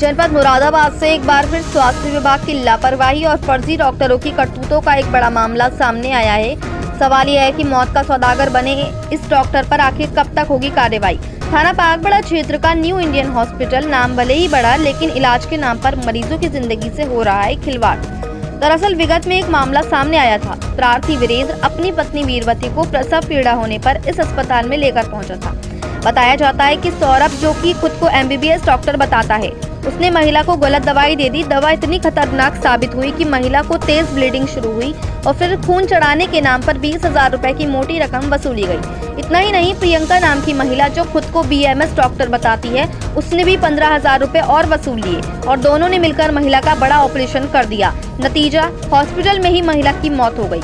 जनपद मुरादाबाद से एक बार फिर स्वास्थ्य विभाग की लापरवाही और फर्जी डॉक्टरों की करतूतों का एक बड़ा मामला सामने आया है। सवाल यह है कि मौत का सौदागर बने इस डॉक्टर पर आखिर कब तक होगी कार्रवाई। थाना पागबड़ा क्षेत्र का न्यू इंडियन हॉस्पिटल नाम भले ही बड़ा, लेकिन इलाज के नाम पर मरीजों की जिंदगी से हो रहा है खिलवाड़। दरअसल विगत में एक मामला सामने आया था। प्रार्थी वीरेंद्र अपनी पत्नी वीरवती को प्रसव पीड़ा होने पर इस अस्पताल में लेकर पहुंचा था। बताया जाता है कि सौरभ, जो कि खुद को MBBS डॉक्टर बताता है, उसने महिला को गलत दवाई दे दी। दवा इतनी खतरनाक साबित हुई कि महिला को तेज ब्लीडिंग शुरू हुई और फिर खून चढ़ाने के नाम पर 20,000 रुपए की मोटी रकम वसूली गई। इतना ही नहीं, प्रियंका नाम की महिला जो खुद को BMS डॉक्टर बताती है, उसने भी 15,000 रुपए और वसूल लिए और दोनों ने मिलकर महिला का बड़ा ऑपरेशन कर दिया। नतीजा, हॉस्पिटल में ही महिला की मौत हो गई।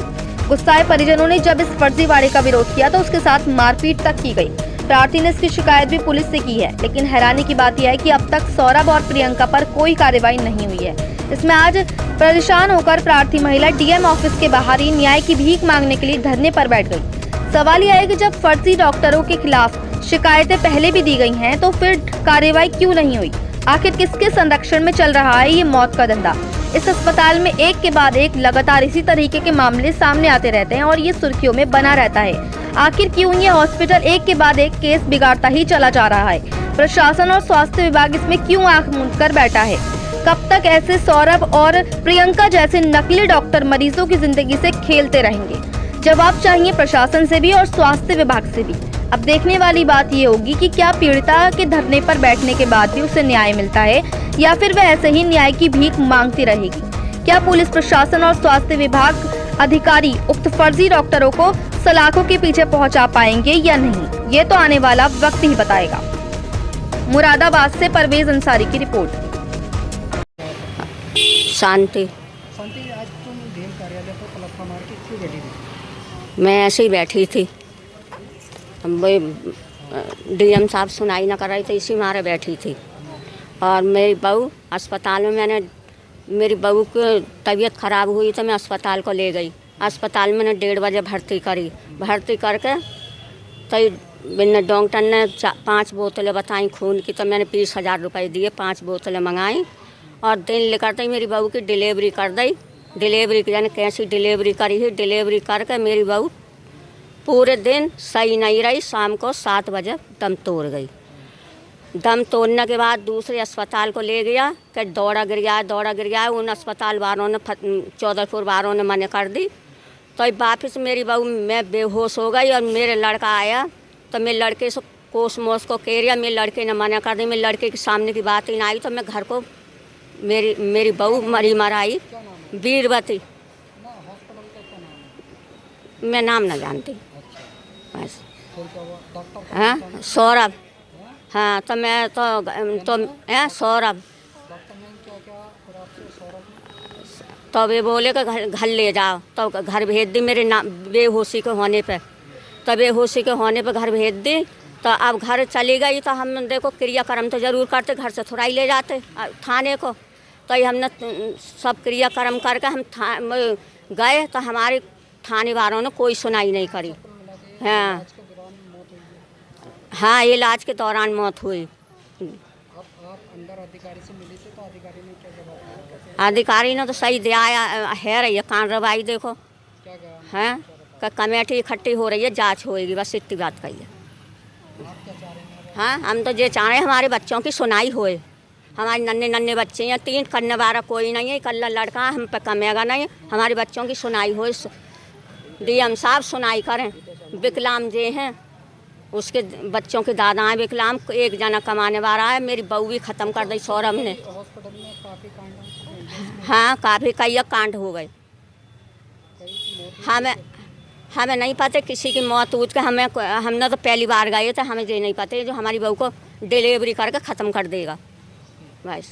गुस्साए परिजनों ने जब इस फर्जीवाड़े का विरोध किया तो उसके साथ मारपीट तक की गई। प्रार्थी ने इसकी शिकायत भी पुलिस से की है, लेकिन हैरानी की बात यह है कि अब तक सौरभ और प्रियंका पर कोई कार्रवाई नहीं हुई है। इसमें आज परेशान होकर प्रार्थी महिला DM ऑफिस के बाहर ही न्याय की भीख मांगने के लिए धरने पर बैठ गई। सवाल यह है कि जब फर्जी डॉक्टरों के खिलाफ शिकायतें पहले भी दी गई हैं, तो फिर कार्रवाई क्यों नहीं हुई? आखिर किसके संरक्षण में चल रहा है ये मौत का धंधा? इस अस्पताल में एक के बाद एक लगातार इसी तरीके के मामले सामने आते रहते हैं और ये सुर्खियों में बना रहता है। आखिर क्यों ये हॉस्पिटल एक के बाद एक केस बिगाड़ता ही चला जा रहा है? प्रशासन और स्वास्थ्य विभाग इसमें क्यों आंख मूंद कर बैठा है? कब तक ऐसे सौरभ और प्रियंका जैसे नकली डॉक्टर मरीजों की जिंदगी से खेलते रहेंगे? जवाब चाहिए प्रशासन से भी और स्वास्थ्य विभाग से भी। अब देखने वाली बात ये होगी कि क्या पीड़िता के धरने पर बैठने के बाद भी उसे न्याय मिलता है या फिर वह ऐसे ही न्याय की भीख मांगती रहेगी। क्या पुलिस प्रशासन और स्वास्थ्य विभाग अधिकारी उक्त फर्जी डॉक्टरों को सलाखों के पीछे पहुंचा पाएंगे या नहीं, ये तो आने वाला वक्त ही बताएगा। मुरादाबाद से परवेज अंसारी की रिपोर्ट। शांति, आज तुम डीएम कार्यालय पर पलटफा मार के क्यों बैठी थी? मैं ऐसे ही बैठी थी। DM साहब सुनाई न कर रही थी, इसी मारे बैठी थी। और मेरी बहू अस्पताल में, मेरी बहू की तबीयत ख़राब हुई तो मैं अस्पताल को ले गई। अस्पताल में 1:30 बजे भर्ती करी। भर्ती करके तो डॉक्टर ने 5 बोतलें बताई खून की, तो मैंने 20,000 रुपये दिए, 5 बोतलें मंगाई और दिन लेकर दी। मेरी बहू की डिलीवरी कर दी। डिलीवरी की जाने कैसी डिलीवरी करी है। डिलीवरी करके मेरी बहू पूरे दिन सही नहीं रही। शाम को 7 बजे दम तोड़ गई। दम तोड़ने के बाद दूसरे अस्पताल को ले गया कि दौड़ा गिर गया। उन अस्पताल वालों ने, चौधरपुर वालों ने मना कर दी। तो वापस मेरी बहू, मैं बेहोश हो गई और मेरे लड़का आया तो मैं लड़के से कोस मोस को कह रहा। मेरे लड़के ने मना कर दी। मेरे लड़के के सामने की बात ही ना आई तो मैं घर को, मेरी बहू मराई वीरवती। मैं नाम ना जानती बस। हाँ, सौरभ। हाँ, तो मैं तो सौरभ। तो वे बोले कि घर ले जाओ, तो घर भेज दी मेरे बेहोशी के होने पे। तो बेहोशी के होने पे घर भेज दी। तो अब घर चली गई तो हम देखो क्रियाक्रम तो ज़रूर करते, घर से थोड़ा ही ले जाते थाने को। तो हमने सब क्रियाक्रम करके हम गए तो हमारे थाने वालों ने कोई सुनाई नहीं करी। हाँ, इलाज के दौरान मौत हुई। आप अंदर अधिकारी से मिली थी तो अधिकारी ने क्या जवाब दिया? अधिकारी ने तो सही दिया है रही है कार्रवाई। देखो क्या कहा हैं कि कमेटी इकट्ठी हो रही है, जांच होएगी, बस इतनी बात कही है। आप क्या चाह रहे हैं? हाँ, हम तो ये चाह रहे हैं हमारे बच्चों की सुनाई होए। हमारे नन्हे बच्चे हैं, 3 करने वाला कोई नहीं है, इकल्ला लड़का हम पे कमेगा नहीं। हमारे बच्चों की सुनाई होए। DM साहब सुनाई करें। विकलांग जे हैं, उसके बच्चों के दादा हैं विकलांग। एक जना कमाने वाला है। मेरी बहू भी ख़त्म कर दी सौरभ ने। हॉस्पिटल में काफ़ी कांड, हाँ, काफ़ी कई कांड हो गए। हमें नहीं पता किसी की मौत हुई के। हमने तो पहली बार गए थे, हमें ये नहीं पता जो हमारी बहू को डिलीवरी करके ख़त्म कर देगा बस।